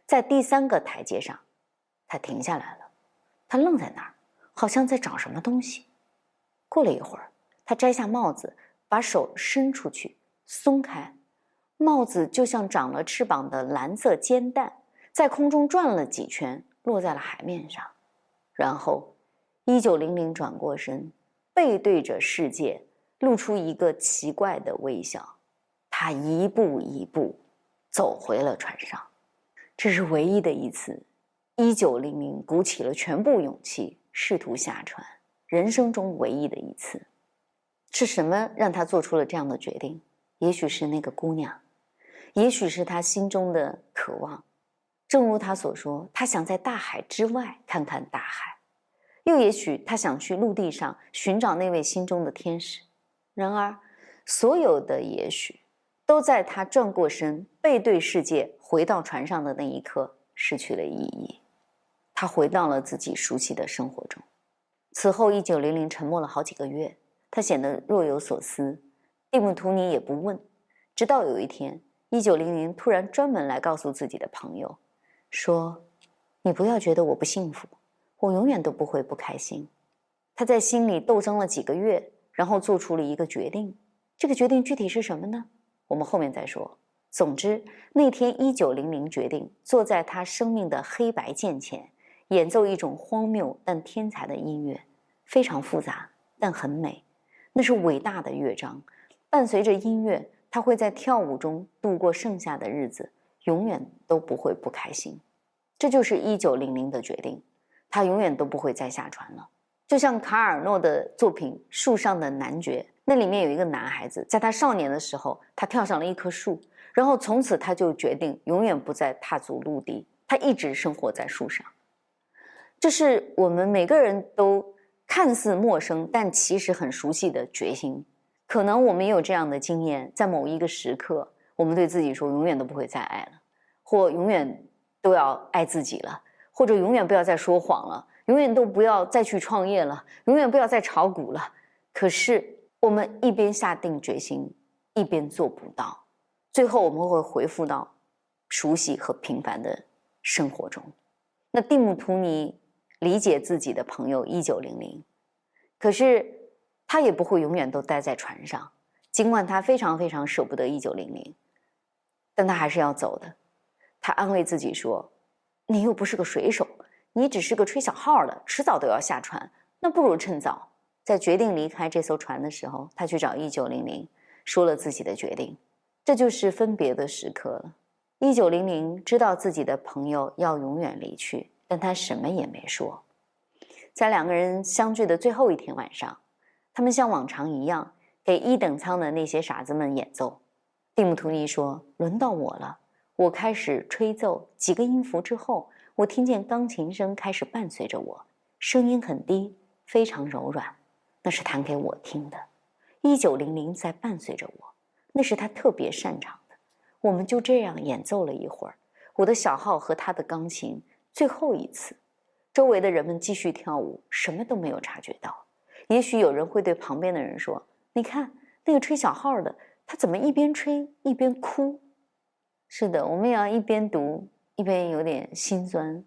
在第3个台阶上，他停下来了。他愣在那儿，好像在找什么东西。过了一会儿，他摘下帽子，把手伸出去，松开，帽子就像长了翅膀的蓝色煎蛋，在空中转了几圈，落在了海面上。然后1900转过身，背对着世界，露出一个奇怪的微笑。他一步一步走回了船上。这是唯一的一次1900鼓起了全部勇气试图下船，人生中唯一的一次。是什么让他做出了这样的决定？也许是那个姑娘，也许是他心中的渴望。正如他所说，他想在大海之外看看大海，又也许他想去陆地上寻找那位心中的天使。然而，所有的也许都在他转过身，背对世界，回到船上的那一刻失去了意义。他回到了自己熟悉的生活中。此后1900沉默了好几个月，他显得若有所思。蒂姆图尼也不问。直到有一天，1900突然专门来告诉自己的朋友，说：你不要觉得我不幸福，我永远都不会不开心。他在心里斗争了几个月，然后做出了一个决定。这个决定具体是什么呢？我们后面再说。总之，那天1900决定坐在他生命的黑白键前，演奏一种荒谬但天才的音乐，非常复杂，但很美。那是伟大的乐章，伴随着音乐，他会在跳舞中度过剩下的日子，永远都不会不开心。这就是1900的决定，他永远都不会再下船了。就像卡尔诺的作品《树上的男爵》，那里面有一个男孩子，在他少年的时候，他跳上了一棵树，然后从此他就决定永远不再踏足陆地，他一直生活在树上。这是我们每个人都看似陌生，但其实很熟悉的决心。可能我们也有这样的经验，在某一个时刻，我们对自己说永远都不会再爱了，或永远都要爱自己了，或者永远不要再说谎了，永远都不要再去创业了，永远不要再炒股了。可是我们一边下定决心，一边做不到，最后我们会回复到熟悉和平凡的生活中。那蒂姆图尼理解自己的朋友1900，可是他也不会永远都待在船上，尽管他非常非常舍不得1900，但他还是要走的。他安慰自己说，你又不是个水手，你只是个吹小号的，迟早都要下船，那不如趁早。在决定离开这艘船的时候，他去找1900，说了自己的决定。这就是分别的时刻了。1900知道自己的朋友要永远离去，但他什么也没说。在两个人相聚的最后一天晚上，他们像往常一样给1等舱的那些傻子们演奏。蒂姆图尼说，轮到我了。我开始吹奏，几个音符之后，我听见钢琴声开始伴随着我，声音很低，非常柔软，那是弹给我听的。1900在伴随着我，那是他特别擅长的。我们就这样演奏了一会儿，我的小号和他的钢琴，最后一次。周围的人们继续跳舞，什么都没有察觉到。也许有人会对旁边的人说，你看那个吹小号的，他怎么一边吹一边哭？是的，我们也要一边读一边有点心酸，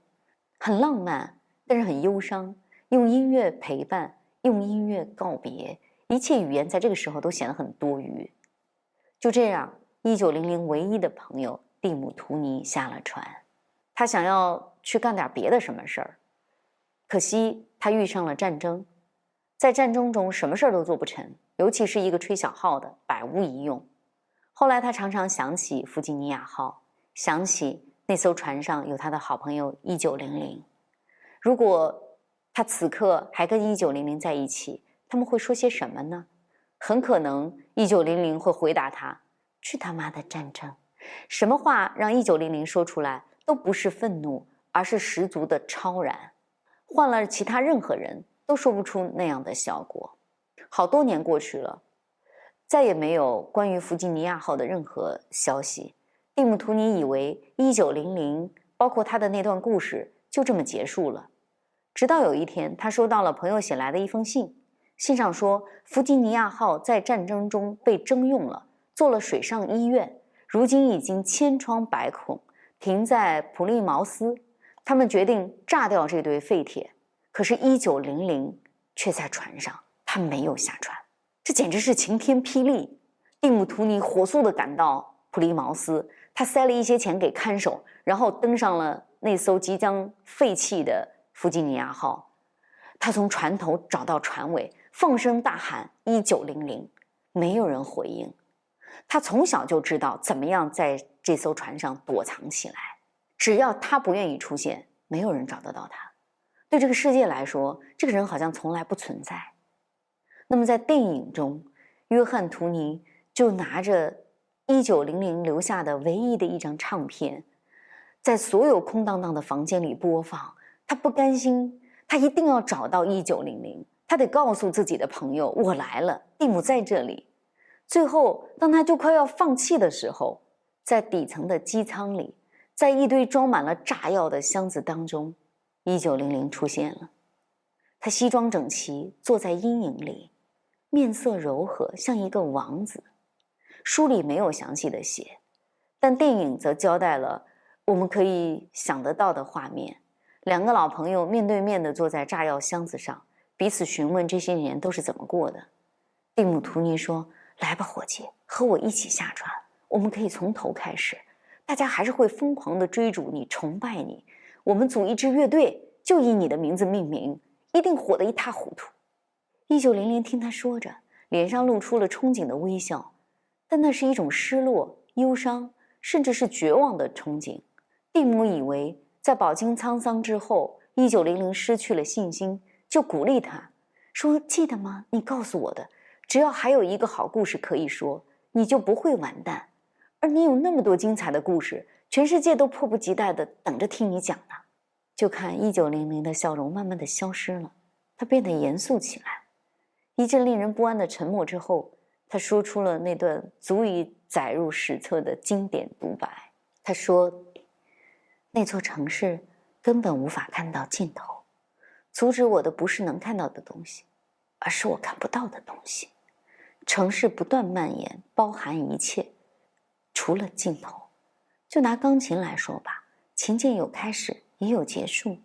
很浪漫，但是很忧伤。用音乐陪伴，用音乐告别，一切语言在这个时候都显得很多余。就这样，1900唯一的朋友蒂姆·图尼下了船，他想要去干点别的什么事儿，可惜他遇上了战争，在战争中什么事儿都做不成，尤其是一个吹小号的，百无一用。后来他常常想起弗吉尼亚号，想起那艘船上有他的好朋友1900。如果他此刻还跟1900在一起，他们会说些什么呢？很可能1900会回答他：去他妈的战争！什么话让1900说出来都不是愤怒，而是十足的超然。换了其他任何人都说不出那样的效果。好多年过去了，再也没有关于弗吉尼亚号的任何消息。蒂姆·图尼以为1900包括他的那段故事就这么结束了。直到有一天，他收到了朋友写来的一封信，信上说弗吉尼亚号在战争中被征用了，做了水上医院，如今已经千疮百孔，停在普利茅斯。他们决定炸掉这堆废铁，可是1900却在船上，他没有下船。这简直是晴天霹雳！蒂姆·图尼火速地赶到普利茅斯，他塞了一些钱给看守，然后登上了那艘即将废弃的弗吉尼亚号。他从船头找到船尾，放声大喊1900，没有人回应。他从小就知道怎么样在这艘船上躲藏起来，只要他不愿意出现，没有人找得到他。对这个世界来说，这个人好像从来不存在。那么在电影中，约翰·图尼就拿着1900留下的唯一的一张唱片，在所有空荡荡的房间里播放。他不甘心，他一定要找到1900，他得告诉自己的朋友，我来了，蒂姆在这里。最后当他就快要放弃的时候，在底层的机舱里，在一堆装满了炸药的箱子当中，1900出现了。他西装整齐，坐在阴影里，面色柔和，像一个王子。书里没有详细的写，但电影则交代了我们可以想得到的画面。两个老朋友面对面地坐在炸药箱子上，彼此询问这些年都是怎么过的。蒂姆·图尼说，来吧伙计，和我一起下船，我们可以从头开始，大家还是会疯狂地追逐你，崇拜你，我们组一支乐队，就以你的名字命名，一定火得一塌糊涂。1900听他说着，脸上露出了憧憬的微笑，但那是一种失落、忧伤，甚至是绝望的憧憬。蒂姆以为在饱经沧桑之后，1900失去了信心，就鼓励他说，记得吗？你告诉我的，只要还有一个好故事可以说，你就不会完蛋。而你有那么多精彩的故事，全世界都迫不及待地等着听你讲呢。就看1900的笑容慢慢地消失了，他变得严肃起来。一阵令人不安的沉默之后，他说出了那段足以载入史册的经典独白。他说，那座城市根本无法看到尽头，阻止我的不是能看到的东西，而是我看不到的东西。城市不断蔓延，包含一切，除了尽头。就拿钢琴来说吧，琴键有开始也有结束，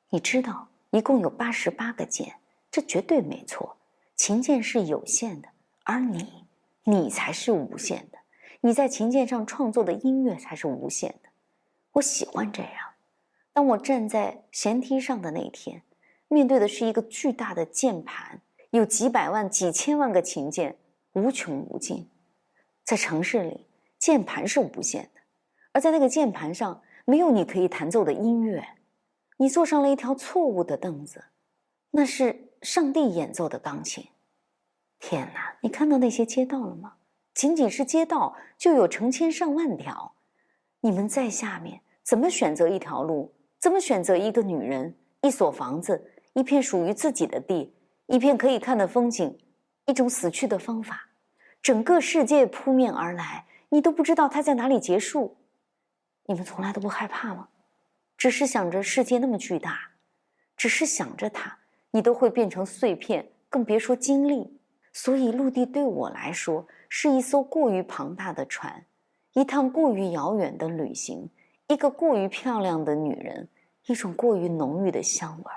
你知道一共有88个键，这绝对没错。琴键是有限的，而你才是无限的，你在琴键上创作的音乐才是无限的。我喜欢这样。当我站在舷梯上的那天，面对的是一个巨大的键盘，有几百万几千万个琴键，无穷无尽。在城市里，键盘是无限的，而在那个键盘上没有你可以弹奏的音乐。你坐上了一条错误的凳子，那是上帝演奏的钢琴。天哪，你看到那些街道了吗？仅仅是街道就有成千上万条。你们在下面怎么选择一条路？怎么选择一个女人、一所房子、一片属于自己的地、一片可以看的风景、一种死去的方法？整个世界扑面而来，你都不知道它在哪里结束。你们从来都不害怕吗？只是想着世界那么巨大，只是想着它，你都会变成碎片，更别说经历。所以陆地对我来说是一艘过于庞大的船，一趟过于遥远的旅行，一个过于漂亮的女人，一种过于浓郁的香味。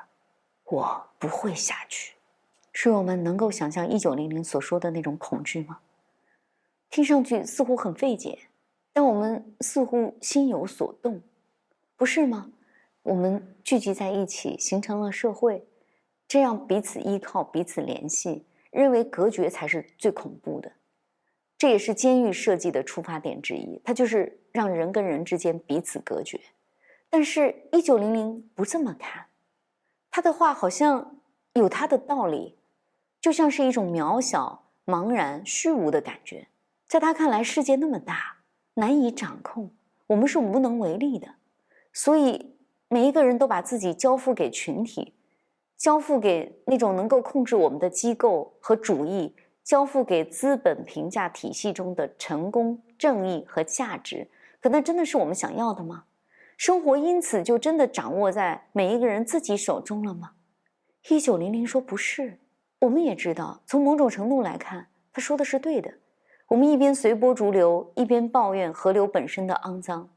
我不会下去。是我们能够想象1900所说的那种恐惧吗？听上去似乎很费解，但我们似乎心有所动，不是吗？我们聚集在一起，形成了社会，这样彼此依靠，彼此联系，认为隔绝才是最恐怖的。这也是监狱设计的出发点之一，它就是让人跟人之间彼此隔绝。但是1900不这么看，他的话好像有他的道理，就像是一种渺小、茫然、虚无的感觉。在他看来，世界那么大，难以掌控，我们是无能为力的。所以每一个人都把自己交付给群体，交付给那种能够控制我们的机构和主义，交付给资本评价体系中的成功、正义和价值。可那真的是我们想要的吗？生活因此就真的掌握在每一个人自己手中了吗？1900说不是。我们也知道，从某种程度来看，他说的是对的。我们一边随波逐流，一边抱怨河流本身的肮脏，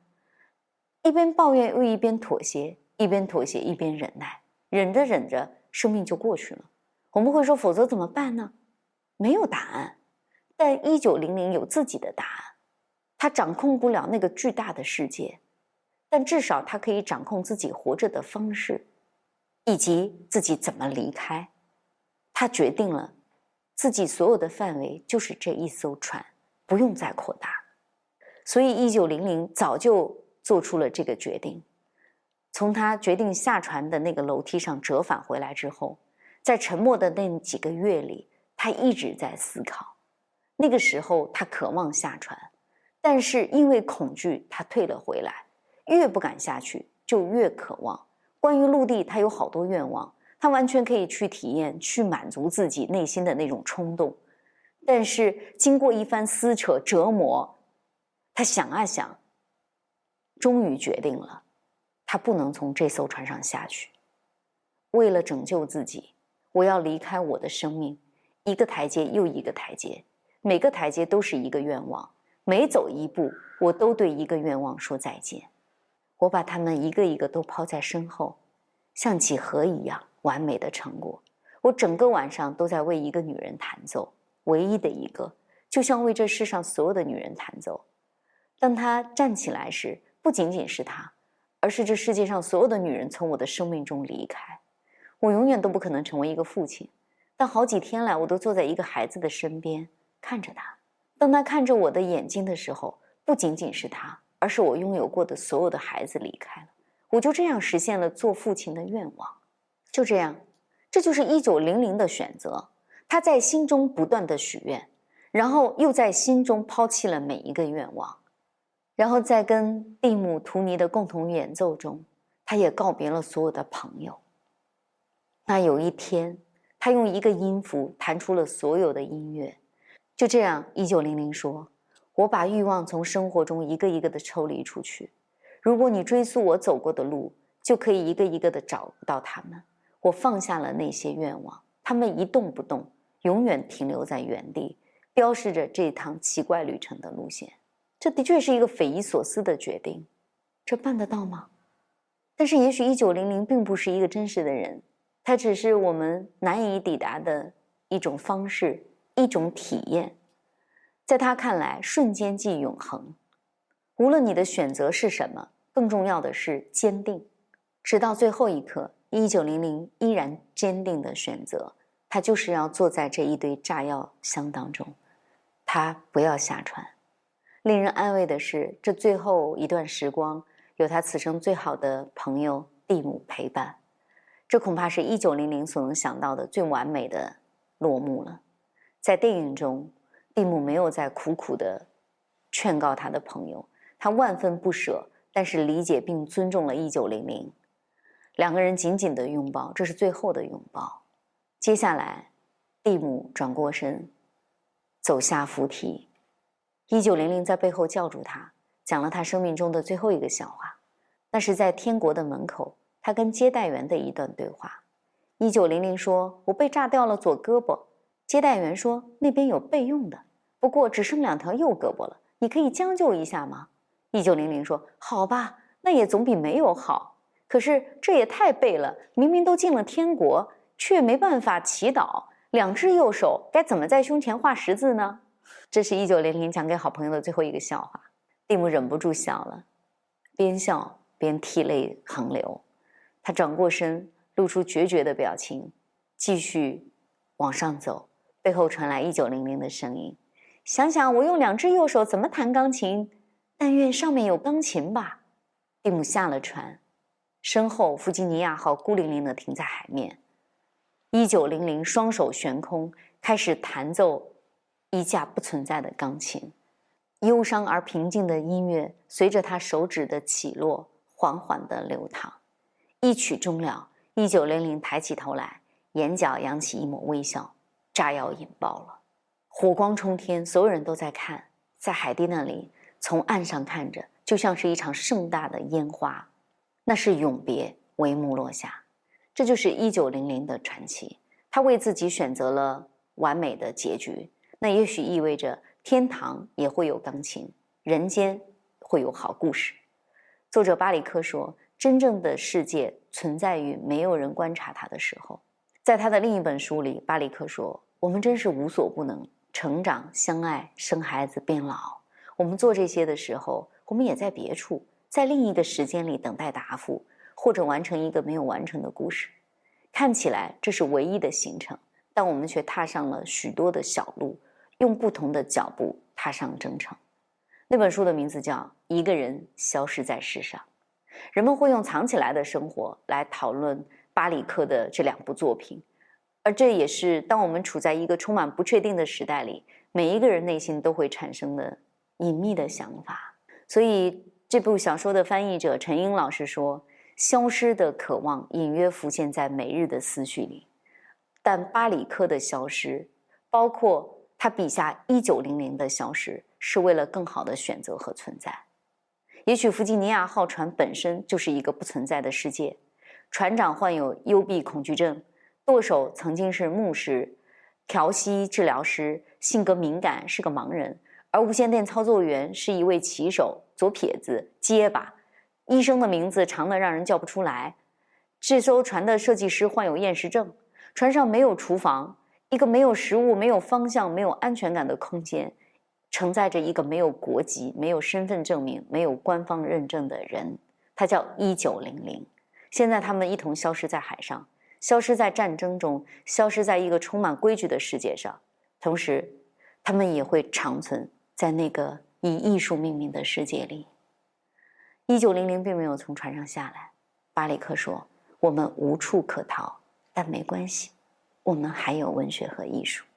一边抱怨又一边妥协，一边妥协一边忍耐，忍着忍着，生命就过去了。我们会说，否则怎么办呢？没有答案。但1900有自己的答案。他掌控不了那个巨大的世界，但至少他可以掌控自己活着的方式，以及自己怎么离开。他决定了自己所有的范围就是这一艘船，不用再扩大。所以1900早就做出了这个决定。从他决定下船的那个楼梯上折返回来之后，在沉默的那几个月里，他一直在思考。那个时候他渴望下船，但是因为恐惧，他退了回来。越不敢下去，就越渴望。关于陆地，他有好多愿望，他完全可以去体验，去满足自己内心的那种冲动。但是经过一番撕扯折磨，他想啊想，终于决定了，他不能从这艘船上下去。为了拯救自己，我要离开我的生命，一个台阶又一个台阶，每个台阶都是一个愿望，每走一步，我都对一个愿望说再见。我把它们一个一个都抛在身后，像几何一样完美的成果。我整个晚上都在为一个女人弹奏，唯一的一个，就像为这世上所有的女人弹奏。当她站起来时，不仅仅是她，而是这世界上所有的女人从我的生命中离开。我永远都不可能成为一个父亲，但好几天来我都坐在一个孩子的身边，看着他。当他看着我的眼睛的时候，不仅仅是他，而是我拥有过的所有的孩子离开了。我就这样实现了做父亲的愿望。就这样，这就是1900的选择。他在心中不断的许愿，然后又在心中抛弃了每一个愿望。然后在跟蒂姆·图尼的共同演奏中，他也告别了所有的朋友。那有一天，他用一个音符弹出了所有的音乐。就这样，1900说，我把欲望从生活中一个一个的抽离出去。如果你追溯我走过的路，就可以一个一个的找到他们。我放下了那些愿望，他们一动不动，永远停留在原地，标示着这趟奇怪旅程的路线。这的确是一个匪夷所思的决定，这办得到吗？但是也许1900并不是一个真实的人，它只是我们难以抵达的一种方式，一种体验。在他看来，瞬间即永恒。无论你的选择是什么，更重要的是坚定。直到最后一刻，1900依然坚定的选择，他就是要坐在这一堆炸药箱当中，他不要下船。令人安慰的是，这最后一段时光有他此生最好的朋友蒂姆陪伴。这恐怕是1900所能想到的最完美的落幕了。在电影中，蒂姆没有再苦苦地劝告他的朋友，他万分不舍，但是理解并尊重了1900。两个人紧紧地拥抱，这是最后的拥抱。接下来，蒂姆转过身，走下扶梯。1900在背后叫住他，讲了他生命中的最后一个笑话。那是在天国的门口，他跟接待员的一段对话。1900说，我被炸掉了左胳膊，接待员说那边有备用的，不过只剩2条右胳膊了，你可以将就一下吗？1900说好吧，那也总比没有好。可是这也太背了，明明都进了天国，却没办法祈祷，2只右手该怎么在胸前画十字呢？这是1900讲给好朋友的最后一个笑话。蒂姆忍不住笑了，边笑边涕泪横流。他转过身，露出决绝的表情，继续往上走。背后传来1900的声音：想想我用2只右手怎么弹钢琴，但愿上面有钢琴吧。蒂姆下了船，身后弗吉尼亚号孤零零地停在海面。1900双手悬空，开始弹奏一架不存在的钢琴。忧伤而平静的音乐随着他手指的起落缓缓地流淌。一曲终了，1900抬起头来，眼角扬起一抹微笑。炸药引爆了，火光冲天，所有人都在看，在海地那里，从岸上看着，就像是一场盛大的烟花。那是永别，帷幕落下。这就是1900的传奇。他为自己选择了完美的结局，那也许意味着天堂也会有钢琴，人间会有好故事。作者巴里克说，真正的世界存在于没有人观察它的时候。在他的另一本书里，巴里克说，我们真是无所不能，成长、相爱、生孩子、变老。我们做这些的时候，我们也在别处，在另一个时间里等待答复，或者完成一个没有完成的故事。看起来这是唯一的行程，但我们却踏上了许多的小路，用不同的脚步踏上征程。那本书的名字叫《一个人消失在世上》。人们会用藏起来的生活来讨论巴里克的这2部作品，而这也是当我们处在一个充满不确定的时代里，每一个人内心都会产生的隐秘的想法。所以这部小说的翻译者陈英老师说，消失的渴望隐约浮现在每日的思绪里，但巴里克的消失，包括他笔下1900的消失，是为了更好的选择和存在。也许弗吉尼亚号船本身就是一个不存在的世界，船长患有幽闭恐惧症，舵手曾经是牧师，调息治疗师，性格敏感，是个盲人，而无线电操作员是一位骑手，左撇子，结巴。医生的名字长得让人叫不出来。这艘船的设计师患有厌食症，船上没有厨房，一个没有食物、没有方向、没有安全感的空间，承载着一个没有国籍、没有身份证明、没有官方认证的人，他叫1900。现在他们一同消失在海上，消失在战争中，消失在一个充满规矩的世界上，同时他们也会长存在那个以艺术命名的世界里。1900并没有从船上下来，巴里克说，我们无处可逃，但没关系，我们还有文学和艺术。